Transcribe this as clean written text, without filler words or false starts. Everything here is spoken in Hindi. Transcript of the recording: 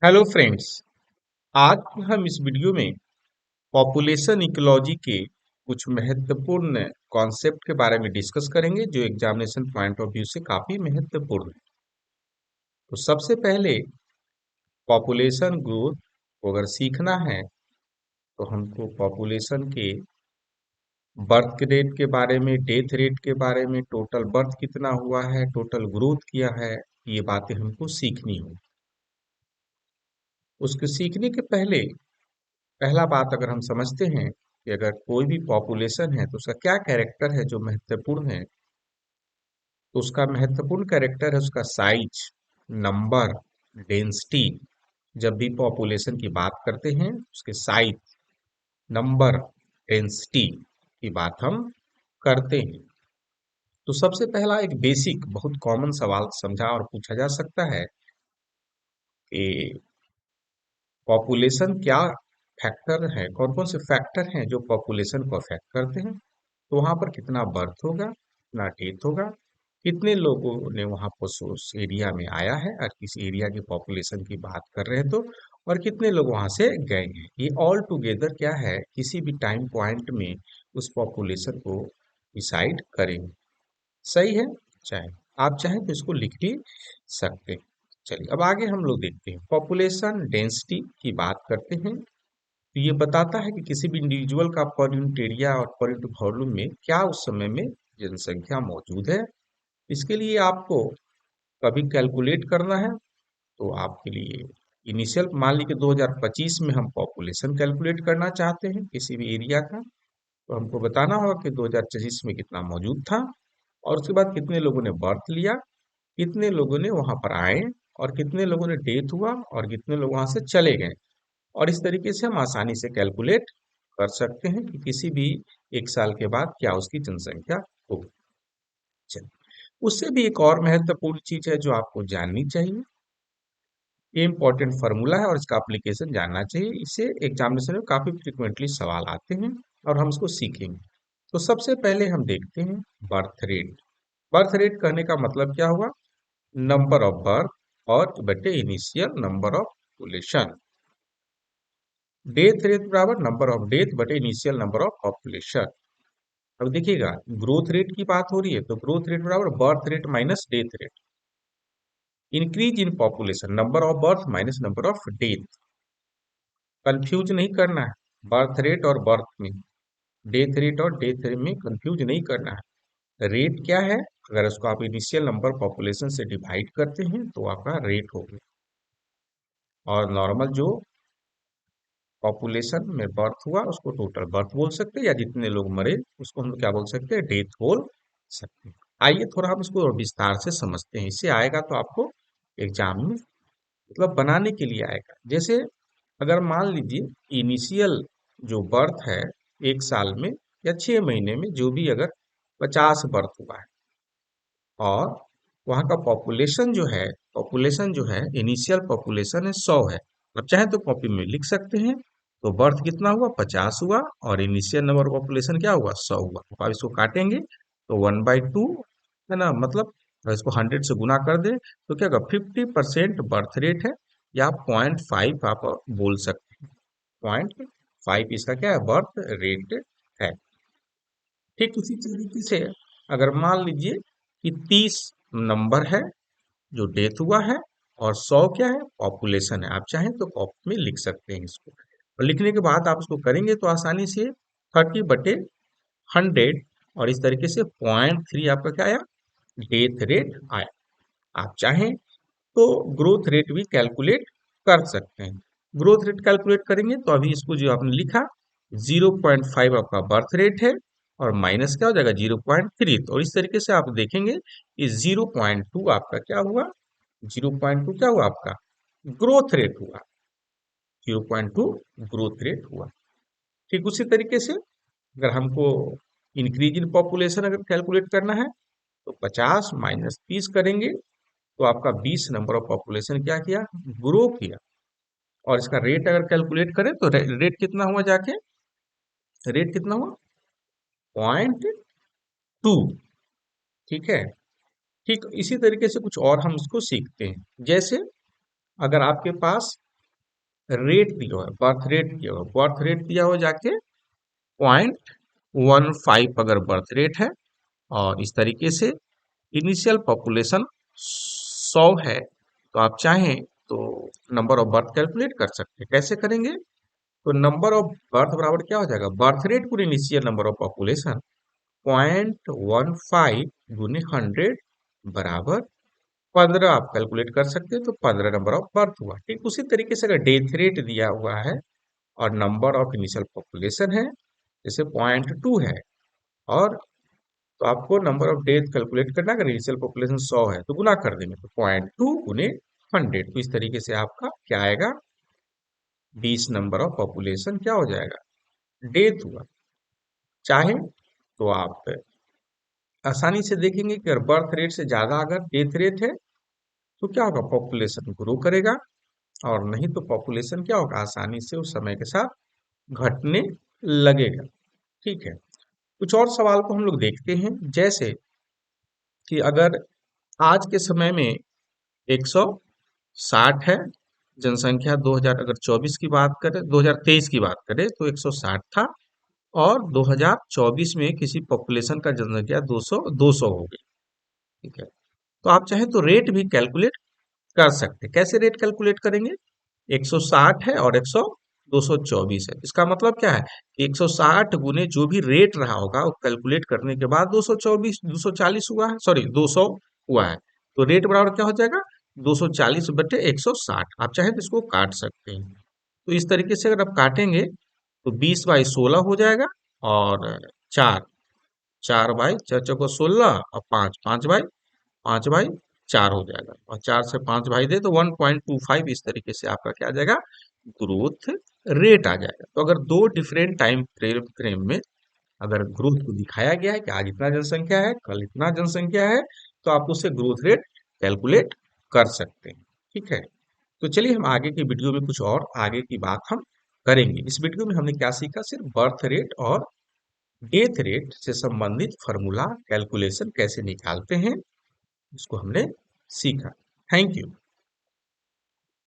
Hello friends. आज हम इस वीडियो में पॉपुलेशन इकोलॉजी के कुछ महत्वपूर्ण कॉन्सेप्ट के बारे में डिस्कस करेंगे जो एग्जामिनेशन पॉइंट ऑफ व्यू से काफी महत्वपूर्ण है। तो सबसे पहले पॉपुलेशन ग्रोथ को अगर सीखना है तो हमको पॉपुलेशन के बर्थ रेट के बारे में, डेथ रेट के बारे में, टोटल बर्थ कितना हुआ है, टोटल ग्रोथ किया है, ये बातें हमको सीखनी होगी। उसको सीखने के पहले पहला बात अगर हम समझते हैं कि अगर कोई भी पॉपुलेशन है तो उसका क्या कैरेक्टर है जो महत्वपूर्ण है। तो उसका महत्वपूर्ण कैरेक्टर है उसका साइज, नंबर, डेंसिटी। जब भी पॉपुलेशन की बात करते हैं उसके साइज, नंबर, डेंसिटी की बात हम करते हैं। तो सबसे पहला एक बेसिक बहुत कॉमन सवाल समझा और पूछा जा सकता है कि पॉपुलेशन क्या फैक्टर है, कौन कौन से फैक्टर हैं जो पॉपुलेशन को अफेक्ट करते हैं। तो वहां पर कितना बर्थ होगा, कितना डेथ होगा, कितने लोगों ने वहां पर उस एरिया में आया है और किस एरिया की पॉपुलेशन की बात कर रहे हैं तो, और कितने लोग वहां से गए हैं। ये ऑल टुगेदर क्या है, किसी भी टाइम पॉइंट में उस पॉपुलेशन को डिसाइड करेंगे। सही है। चाहे आप चाहें तो इसको लिख भी सकते हैं। चलिए अब आगे हम लोग देखते हैं, पॉपुलेशन डेंसिटी की बात करते हैं। तो ये बताता है कि किसी भी इंडिविजुअल का पर यूनिट एरिया और पर यूनिट वॉल्यूम में क्या उस समय में जनसंख्या मौजूद है। इसके लिए आपको कभी कैलकुलेट करना है तो आपके लिए इनिशियल मान लीजिए 2025 में हम पॉपुलेशन कैलकुलेट करना चाहते हैं किसी भी एरिया का, तो हमको बताना होगा कि 2025 में कितना मौजूद था और उसके बाद कितने लोगों ने बर्थ लिया, कितने लोगों ने वहां पर आए, और कितने लोगों ने डेथ हुआ और कितने लोग वहां से चले गए। और इस तरीके से हम आसानी से कैलकुलेट कर सकते हैं कि किसी भी एक साल के बाद क्या उसकी जनसंख्या होगी। चलिए, उससे भी एक और महत्वपूर्ण चीज है जो आपको जाननी चाहिए। ये इंपॉर्टेंट फार्मूला है और इसका एप्लीकेशन जानना चाहिए। इससे एग्जामिनेशन में काफी फ्रिक्वेंटली सवाल आते हैं और हम इसको सीखेंगे। तो सबसे पहले हम देखते हैं बर्थ रेट। बर्थ रेट कहने का मतलब क्या हुआ, नंबर ऑफ बर्थ और बटे initial number of population. Death rate बराबर नंबर ऑफ डेथ बटे इनिशियल नंबर ऑफ पॉपुलेशन। अब देखिएगा, ग्रोथ रेट की बात हो रही है तो ग्रोथ रेट बराबर birth rate minus death rate. Increase in population, number of birth minus number of death. Confuse नहीं करना है बर्थ रेट और बर्थ में, डेथ रेट और डेथ रेट में कंफ्यूज नहीं करना है। रेट क्या है, अगर उसको आप इनिशियल नंबर पॉपुलेशन से डिवाइड करते हैं तो आपका रेट हो गया। और नॉर्मल जो पॉपुलेशन में बर्थ हुआ उसको टोटल बर्थ बोल सकते हैं, या जितने लोग मरे उसको हम क्या बोल सकते हैं, डेथ बोल सकते हैं। आइए थोड़ा हम इसको विस्तार से समझते हैं, इससे आएगा तो आपको एग्जाम में मतलब बनाने के लिए आएगा। जैसे अगर मान लीजिए इनिशियल जो बर्थ है एक साल में या 6 महीने में जो भी अगर 50 बर्थ हुआ है और वहाँ का पॉपुलेशन जो है इनिशियल पॉपुलेशन है 100 है। अब चाहे तो कॉपी में लिख सकते हैं। तो बर्थ कितना हुआ, 50 हुआ, और इनिशियल नंबर पॉपुलेशन क्या हुआ, 100 हुआ। तो आप इसको काटेंगे तो 1/2 है ना, मतलब अगर इसको 100 से गुना कर दे तो क्या होगा, 50% बर्थ रेट है, या 0.5 आप बोल सकते हैं। 0.5 इसका क्या है, बर्थ रेट है। ठीक उसी तरीके से अगर मान लीजिए कि 30 नंबर है जो डेथ हुआ है और 100 क्या है, पॉपुलेशन है। आप चाहें तो कॉपी में लिख सकते हैं इसको, और लिखने के बाद आप इसको करेंगे तो आसानी से 30/100, और इस तरीके से 0.3 आपका क्या आया, डेथ रेट आया। आप चाहें तो ग्रोथ रेट भी कैलकुलेट कर सकते हैं। ग्रोथ रेट कैलकुलेट करेंगे तो अभी इसको जो आपने लिखा 0.5 आपका बर्थ रेट है, और माइनस क्या हो जाएगा 0.3। तो इस तरीके से आप देखेंगे कि 0.2 आपका क्या हुआ, 0.2 क्या हुआ आपका ग्रोथ रेट हुआ, 0.2 ग्रोथ रेट हुआ। ठीक उसी तरीके से अगर हमको इंक्रीज इन पॉपुलेशन अगर कैलकुलेट करना है तो 50 माइनस 30 करेंगे तो आपका 20 नंबर ऑफ पॉपुलेशन क्या किया, ग्रो किया। और इसका रेट अगर कैलकुलेट करें तो रेट कितना हुआ जाके, रेट कितना हुआ, 0.2। ठीक है। ठीक इसी तरीके से कुछ और हम इसको सीखते हैं। जैसे अगर आपके पास रेट दिया हुआ है, बर्थ रेट दिया हुआ है, बर्थ रेट दिया हुआ जाके 0.15 अगर बर्थ रेट है, और इस तरीके से इनिशियल पॉपुलेशन 100 है, तो आप चाहें तो नंबर ऑफ बर्थ कैलकुलेट कर सकते हैं। कैसे करेंगे? तो नंबर ऑफ बर्थ बराबर क्या हो जाएगा, बर्थ रेट गुने इनिशियल नंबर ऑफ पॉपुलेशन, 0.15 गुने 100 बराबर 15 आप कैलकुलेट कर सकते हैं, तो 15 नंबर ऑफ बर्थ हुआ। ठीक उसी तरीके से अगर डेथ रेट दिया हुआ है और नंबर ऑफ इनिशियल पॉपुलेशन है, जैसे 0.2 है, और तो आपको नंबर ऑफ डेथ कैलकुलेट करना, अगर इनिशियल पॉपुलेशन 100 है तो गुना कर देंगे, तो 0.2 गुने 100, तो इस तरीके से आपका क्या आएगा, 20 नंबर ऑफ पॉपुलेशन क्या हो जाएगा, डेथ हुआ। चाहे तो आप आसानी से देखेंगे कि अगर बर्थ रेट से ज्यादा अगर डेथ रेट है तो क्या होगा, पॉपुलेशन ग्रो करेगा, और नहीं तो पॉपुलेशन क्या होगा, आसानी से उस समय के साथ घटने लगेगा। ठीक है, कुछ और सवाल को हम लोग देखते हैं, जैसे कि अगर आज के समय में 160 है जनसंख्या, 2000 अगर 24 की बात करें, 2023 की बात करें तो 160 था, और 2024 में किसी पॉपुलेशन का जनसंख्या 200 हो गई। ठीक है, तो आप चाहें तो रेट भी कैलकुलेट कर सकते हैं। कैसे रेट कैलकुलेट करेंगे, 160 है और 100 224 है, इसका मतलब क्या है कि 160 गुने जो भी रेट रहा होगा वो कैलकुलेट करने के बाद 240 हुआ है, सॉरी 200 हुआ है, तो रेट बराबर क्या हो जाएगा, 240/160। आप चाहे तो इसको काट सकते हैं, तो इस तरीके से अगर आप काटेंगे तो 20/16 हो जाएगा, और चार, 4/4 × 16 और 5/5 हो जाएगा, और 4 से 5 दे तो 1.25, इस तरीके से आपका क्या आ जाएगा, ग्रोथ रेट आ जाएगा। तो अगर दो डिफरेंट टाइम फ्रेम में अगर ग्रोथ को दिखाया गया है कि आज इतना जनसंख्या है, कल इतना जनसंख्या है, तो आप उससे ग्रोथ रेट कैलकुलेट कर सकते हैं। ठीक है, तो चलिए हम आगे की वीडियो में कुछ और आगे की बात हम करेंगे। इस वीडियो में हमने क्या सीखा, सिर्फ बर्थ रेट और डेथ रेट से संबंधित फॉर्मूला कैलकुलेशन कैसे निकालते हैं, इसको हमने सीखा। Thank you.